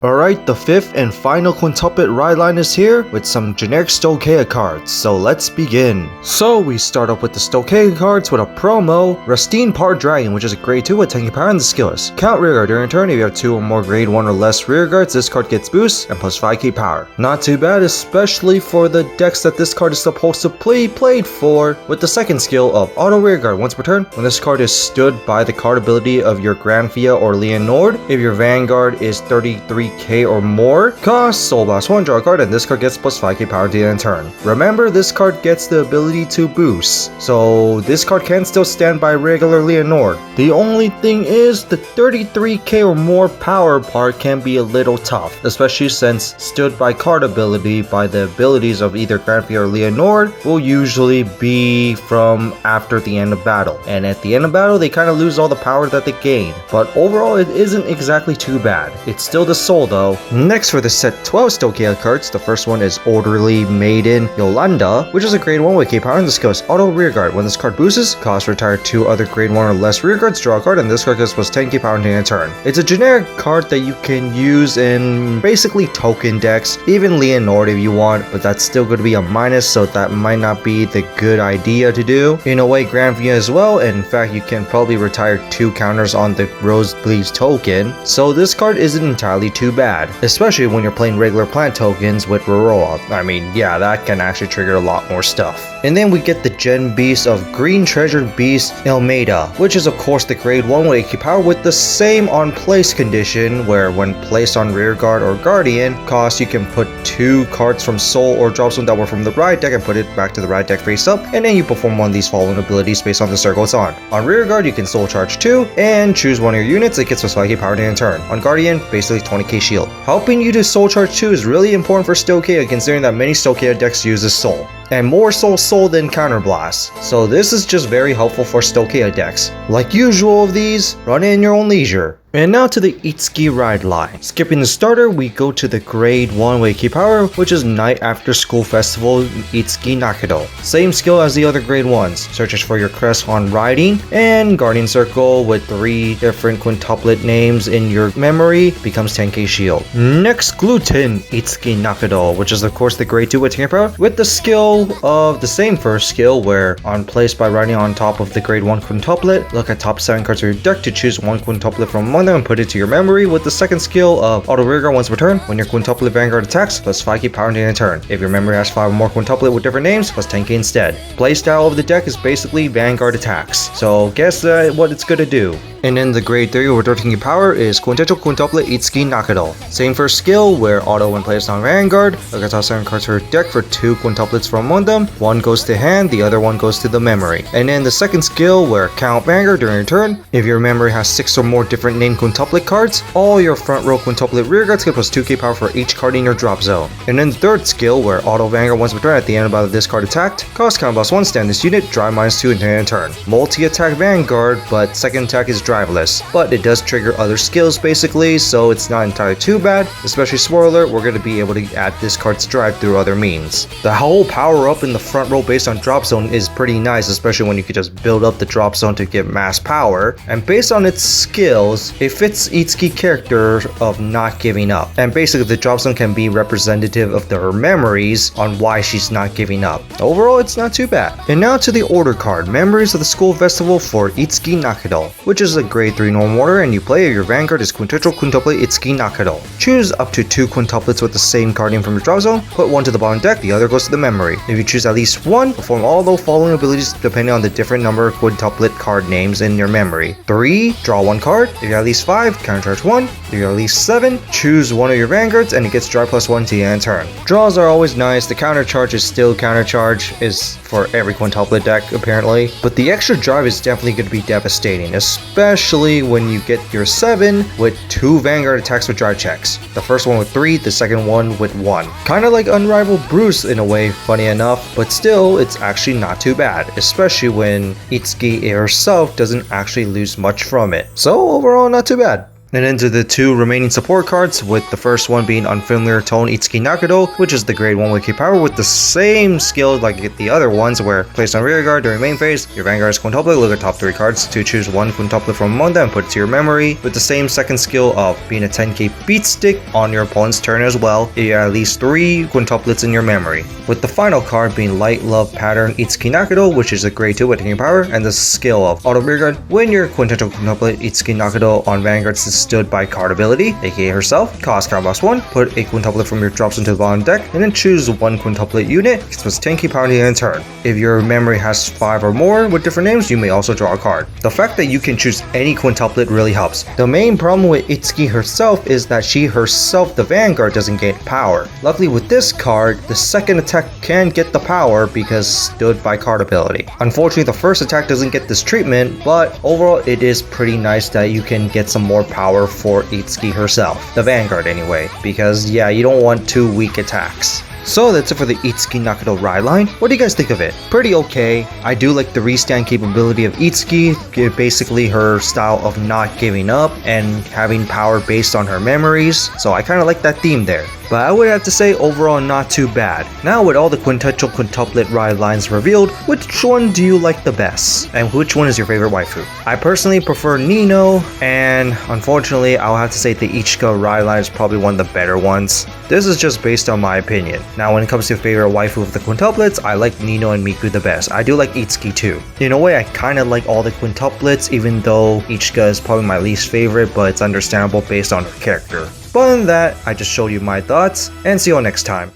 Alright, the fifth and final Quintuplet Ride Line is here with some generic Stokeia cards, so let's begin. So we start off with the Stokeia cards with a promo, Restand Part Dragon, which is a grade 2 with 10k power and the skill is count rearguard during turn. If you have 2 or more grade 1 or less rearguards, this card gets boost and plus 5k power. Not too bad, especially for the decks that this card is supposed to be played for, with the second skill of auto rearguard. Once per turn, when this card is stood by the card ability of your Granfia or Leonord, if your Vanguard is 33k or more, cost Soul Blast 1, draw a card, and this card gets plus 5k power to the end turn. Remember, this card gets the ability to boost, so this card can still stand by regular Leonord. The only thing is, the 33k or more power part can be a little tough, especially since stood by card ability by the abilities of either Granfia or Leonord will usually be from after the end of battle, and at the end of battle they kind of lose all the power that they gain, but overall it isn't exactly too bad. It's still the soul though. Next for the set 12 Stokeia cards, the first one is Orderly Maiden Yolanda, which is a grade 1 with K power and the skill is auto rearguard. When this card boosts, cost retire 2 other grade 1 or less rearguards, draw a card, and this card gets plus 10k power in a turn. It's a generic card that you can use in basically token decks, even Leonord if you want, but that's still going to be a minus, so that might not be the good idea to do. In a way, Granfia as well, and in fact you can probably retire 2 counters on the Rosebleeds token, so this card isn't entirely too bad, especially when you're playing regular plant tokens with Roroa. I mean, yeah, that can actually trigger a lot more stuff. And then we get the Gen Beast of Green Treasured Beast Almeida, which is of course the grade 1 with 8k power with the same on place condition, where when placed on rearguard or guardian cost, you can put 2 cards from soul or drop zone that were from the ride deck and put it back to the ride deck face up, and then you perform one of these following abilities based on the circle it's on. On rearguard, you can soul charge 2 and choose one of your units. It gets plus 5k power in turn. On guardian, basically 20k shield. Helping you to soul charge 2 is really important for Stokeia, considering that many Stokeia decks uses soul, and more soul than counterblast, so this is just very helpful for Stokeia decks. Like usual of these, run in your own leisure. And now to the Ichika Ride Line. Skipping the starter, we go to the grade 1 with key power, which is Night After School Festival Itsuki Nakano. Same skill as the other grade 1s. Searches for your crest on riding, and Guardian Circle with 3 different quintuplet names in your memory becomes 10k shield. Next, Gluten Itsuki Nakano, which is of course the grade 2 with 10k power, with the skill of the same first skill, where on place by riding on top of the grade 1 quintuplet, look at top 7 cards of your deck to choose 1 quintuplet from among them and put it to your memory, with the second skill of auto rearguard once per turn. When your quintuplet Vanguard attacks, plus 5k power in a turn. If your memory has 5 or more quintuplet with different names, plus 10k instead. Playstyle of the deck is basically Vanguard attacks, so guess what it's gonna do. And then the grade 3 with 13k power is Quintuplet Itsuki Nakano. Same first skill, where auto when placed on Vanguard, look at top 7 cards for your deck for 2 quintuplets from among them. 1 goes to hand, the other 1 goes to the memory. And then the second skill, where count Vanguard during your turn. If your memory has 6 or more different named quintuplet cards, all your front row quintuplet rearguards get plus 2k power for each card in your drop zone. And then the third skill, where auto Vanguard once per turn at the end of battle this card attacked, cost count plus 1, stand this unit, drive -2 until end turn. Multi-attack Vanguard, but second attack is driveless, but it does trigger other skills basically, so it's not entirely too bad. Especially spoiler, we're going to be able to add this card's drive through other means. The whole power up in the front row based on drop zone is pretty nice, especially when you could just build up the drop zone to get mass power, and based on its skills, it fits Itsuki character of not giving up, and basically the drop zone can be representative of her memories on why she's not giving up. Overall, it's not too bad. And now to the order card, Memories of the School Festival for Itsuki Nakano, which is a grade 3 normal order, and you play your Vanguard is Quintuplet Itsuki Nakano. Choose up to 2 quintuplets with the same card name from your drop zone, put 1 to the bottom deck, the other goes to the memory. If you choose at least 1, perform all the following abilities depending on the different number of quintuplet card names in your memory. 3, draw 1 card. If you have at least 5, countercharge 1. If you have at least 7, choose 1 of your Vanguards and it gets drive plus 1 to the end turn. Draws are always nice. The countercharge is still countercharge, is for every quintuplet deck apparently, but the extra drive is definitely going to be devastating, especially when you get your 7 with 2 Vanguard attacks with drive checks. The first one with 3, the second one with 1. Kinda like Unrivaled Bruce in a way, funny enough, but still, it's actually not too bad, especially when Itsuki herself doesn't actually lose much from it. So overall, not too bad. And into the 2 remaining support cards, with the first one being Unfamiliar Tone Itsuki Nakano, which is the grade 1 wiki power with the same skill like the other ones, where placed on rear guard during main phase, your Vanguard is quintuplet. Look at top 3 cards to choose one quintuplet from among them and put it to your memory, with the same second skill of being a 10k beat stick on your opponent's turn as well, if you have at least 3 quintuplets in your memory. With the final card being Light Love Pattern Itsuki Nakano, which is a grade 2 attacking power, and the skill of auto rear guard. When your quintessential quintuplet Itsuki Nakano on Vanguard is stood by card ability, aka herself, cost card plus 1, put a quintuplet from your drops into the bottom deck, and then choose one quintuplet unit, plus 10k power in turn. If your memory has 5 or more with different names, you may also draw a card. The fact that you can choose any quintuplet really helps. The main problem with Itsuki herself is that she herself, the Vanguard, doesn't get power. Luckily with this card, the second attack can get the power because stood by card ability. Unfortunately, the first attack doesn't get this treatment, but overall it is pretty nice that you can get some more power for Itsuki herself, the Vanguard anyway, because yeah, you don't want 2 weak attacks. So that's it for the Itsuki Nakano Ride Line. What do you guys think of it? Pretty okay. I do like the restand capability of Itsuki, basically her style of not giving up and having power based on her memories, so I kind of like that theme there. But I would have to say overall not too bad. Now with all the quintessential quintuplet ride lines revealed, which one do you like the best? And which one is your favorite waifu? I personally prefer Nino, and unfortunately I'll have to say the Ichika ride line is probably one of the better ones. This is just based on my opinion. Now when it comes to favorite waifu of the quintuplets, I like Nino and Miku the best. I do like Itsuki too. In a way, I kinda like all the quintuplets, even though Ichika is probably my least favorite, but it's understandable based on her character. But other than that, I just showed you my thoughts, and see you all next time.